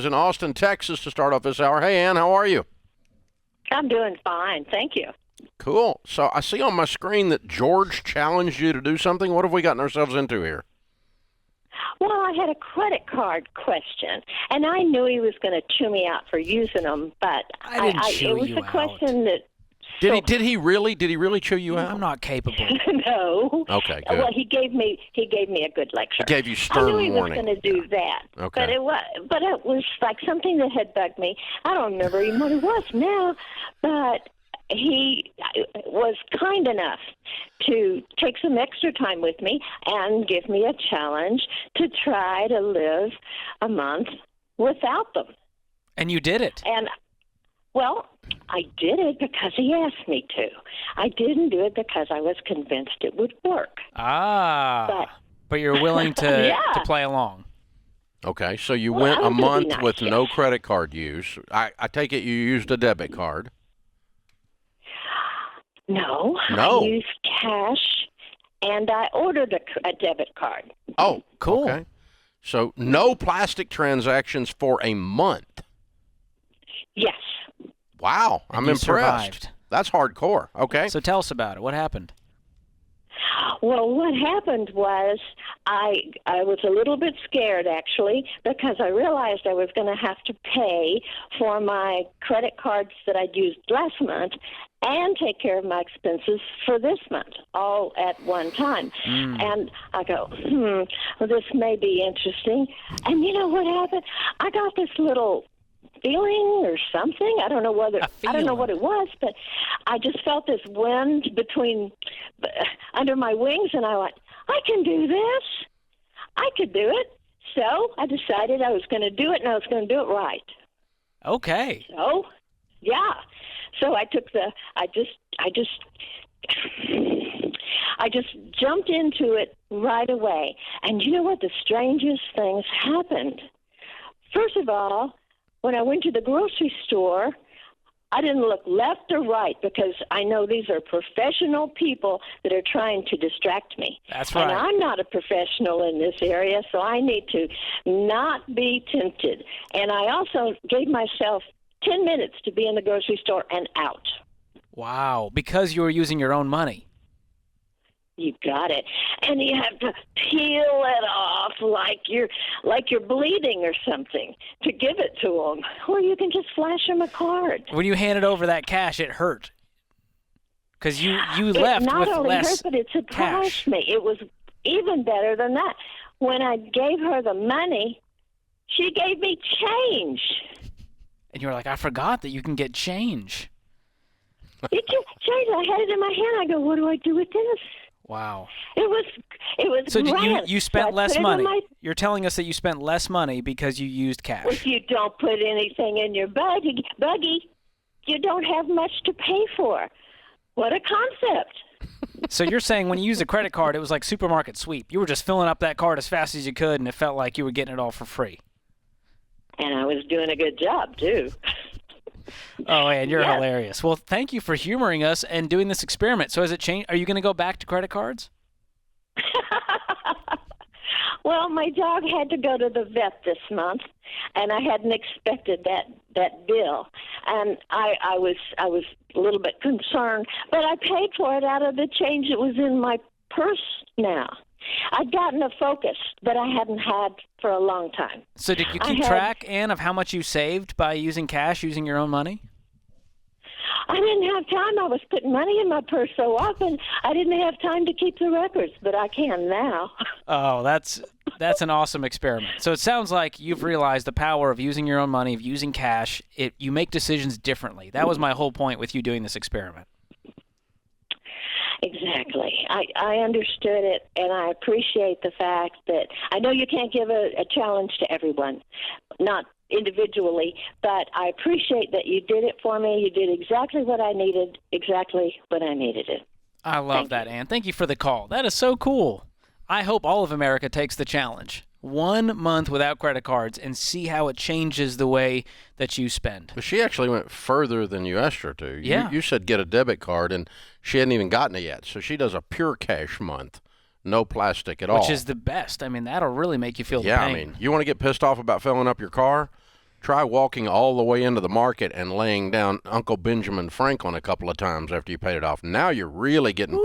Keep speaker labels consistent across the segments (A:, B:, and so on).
A: is in Austin, Texas to start off this hour. Hey, Ann, how are you?
B: I'm doing fine, thank you.
A: Cool. So I see on my screen that George challenged you to do something. What have we gotten ourselves into here?
B: Well, I had a credit card question, and I knew he was going to chew me out for using them, but
C: it
B: was a question that.
A: Did he really chew you out?
C: I'm not capable.
B: No.
A: Okay, good.
B: Well, he gave me a good lecture.
A: He gave you stern
B: warning. I knew he
A: warning.
B: was going to do that.
A: Okay.
B: But it was like something that had bugged me. I don't remember even what it was now, but he was kind enough to take some extra time with me and give me a challenge to try to live a month without them.
C: And you did it.
B: And, well, I did it because he asked me to. I didn't do it because I was convinced it would work.
C: But you're willing to,
B: Yeah.
C: to play along.
A: Okay, so you
B: Well,
A: went
B: I
A: a
B: was
A: month
B: nice,
A: with
B: yeah.
A: no credit card use. I take it you used a debit card.
B: No,
A: No.
B: I used cash, and I ordered a debit card.
A: Oh,
C: Cool.
A: Okay. So no plastic transactions for a month.
B: Yes.
A: Wow,
C: And
A: I'm
C: you
A: impressed.
C: survived.
A: That's hardcore. Okay.
C: So tell us about it. What happened?
B: Well, what happened was I was a little bit scared, actually, because I realized I was going to have to pay for my credit cards that I'd used last month and take care of my expenses for this month, all at one time. And I go, well, this may be interesting. And you know what happened? I got this little feeling or something. I don't know what it was, but I just felt this wind under my wings, and I went, I can do this. I could do it. So I decided I was going to do it, and I was going to do it right.
C: Okay.
B: So, yeah. So I just jumped into it right away. And you know what? The strangest things happened. First of all, when I went to the grocery store, I didn't look left or right because I know these are professional people that are trying to distract me.
C: That's right.
B: And I'm not a professional in this area, so I need to not be tempted. And I also gave myself 10 minutes to be in the grocery store and out.
C: Wow. Because you were using your own money.
B: You got it. And you have to peel it off like you're bleeding or something to give it to them. Or you can just flash them a card.
C: When you handed over that cash, it hurt. Because you
B: It
C: left
B: not
C: with
B: only
C: less
B: hurt, but it surprised
C: cash.
B: me. It was even better than that. When I gave her the money, she gave me change.
C: And you were like, I forgot that you can get change.
B: It just changed. I had it in my hand. I go, what do I do with this?
C: Wow.
B: It was
C: So
B: grand.
C: you
B: So
C: spent
B: I
C: less
B: put it in
C: money.
B: my-
C: You're telling us that you spent less money because you used cash.
B: If you don't put anything in your buggy, you don't have much to pay for. What a concept.
C: So you're saying when you used a credit card, it was like supermarket sweep. You were just filling up that card as fast as you could, and it felt like you were getting it all for free.
B: And I was doing a good job, too.
C: Oh, and you're
B: Yes.
C: hilarious. Well, thank you for humoring us and doing this experiment. So has it changed? Are you going to go back to credit cards?
B: Well, my dog had to go to the vet this month, and I hadn't expected that bill, and I was a little bit concerned, but I paid for it out of the change that was in my purse now. I'd gotten a Focus that I hadn't had for a long time.
C: So did you keep track, Ann, of how much you saved by using cash, using your own money?
B: I didn't have time. I was putting money in my purse so often, I didn't have time to keep the records, but I can now.
C: Oh, that's an awesome experiment. So it sounds like you've realized the power of using your own money, of using cash. You make decisions differently. That was my whole point with you doing this experiment.
B: Exactly. I understood it, and I appreciate the fact that I know you can't give a challenge to everyone, not individually, but I appreciate that you did it for me. You did exactly what I needed, exactly when I needed it.
C: I love that, Ann. Thank you for the call. That is so cool. I hope all of America takes the challenge. 1 month without credit cards and see how it changes the way that you spend.
A: But she actually went further than you asked her to.
C: Yeah.
A: You said get a debit card, and she hadn't even gotten it yet. So she does a pure cash month, no plastic at all.
C: Which is the best. I mean, that'll really make you feel the
A: Yeah,
C: pain.
A: I mean, you want to get pissed off about filling up your car? Try walking all the way into the market and laying down Uncle Benjamin Franklin a couple of times after you paid it off. Now you're really getting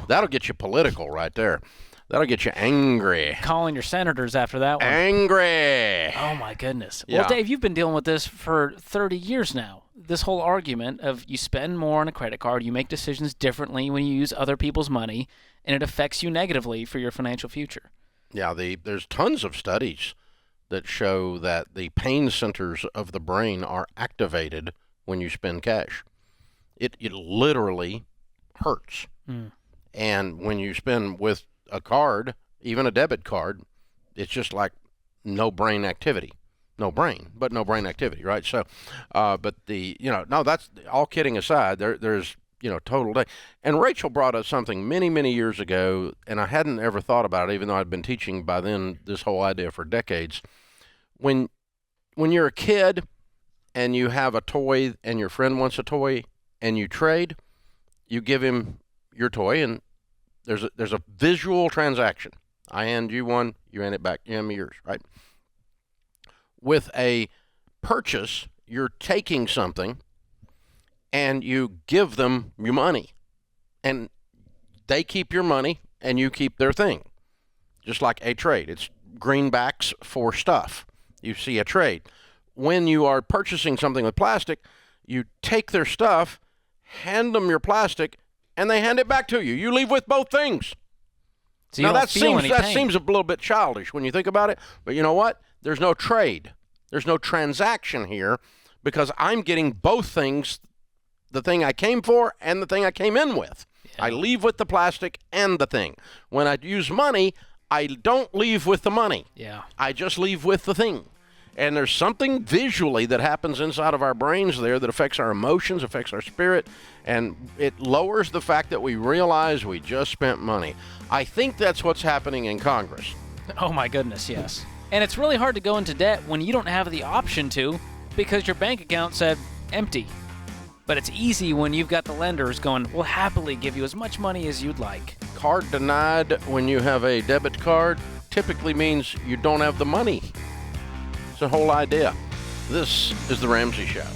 A: that'll get you political right there. That'll get you angry.
C: Calling your senators after that one.
A: Angry.
C: Oh, my goodness.
A: Yeah.
C: Well, Dave, you've been dealing with this for 30 years now. This whole argument of you spend more on a credit card, you make decisions differently when you use other people's money, and it affects you negatively for your financial future.
A: Yeah, there's tons of studies that show that the pain centers of the brain are activated when you spend cash. It literally hurts. And when you spend with a card, even a debit card, it's just like no brain activity. No brain, but no brain activity, right? So, but no, that's all kidding aside. There's total day. And Rachel brought up something many, many years ago, and I hadn't ever thought about it, even though I'd been teaching by then this whole idea for decades. When you're a kid and you have a toy and your friend wants a toy and you trade, you give him your toy and there's a visual transaction. I hand you one, you hand it back, you hand me yours, right? With a purchase, you're taking something and you give them your money. And they keep your money and you keep their thing. Just like a trade. It's greenbacks for stuff. You see a trade. When you are purchasing something with plastic, you take their stuff, hand them your plastic, and they hand it back to you. You leave with both things.
C: So you
A: now
C: don't feel any
A: that
C: pain.
A: seems a little bit childish when you think about it, but you know what? There's no trade. There's no transaction here because I'm getting both things, the thing I came for and the thing I came in with. Yeah. I leave with the plastic and the thing. When I use money, I don't leave with the money.
C: Yeah.
A: I just leave with the thing. And there's something visually that happens inside of our brains there that affects our emotions, affects our spirit, and it lowers the fact that we realize we just spent money. I think that's what's happening in Congress.
C: Oh, my goodness, yes. And it's really hard to go into debt when you don't have the option to because your bank account said empty. But it's easy when you've got the lenders going, we'll happily give you as much money as you'd like.
A: Card denied when you have a debit card typically means you don't have the money. It's the whole idea. This is The Ramsey Show.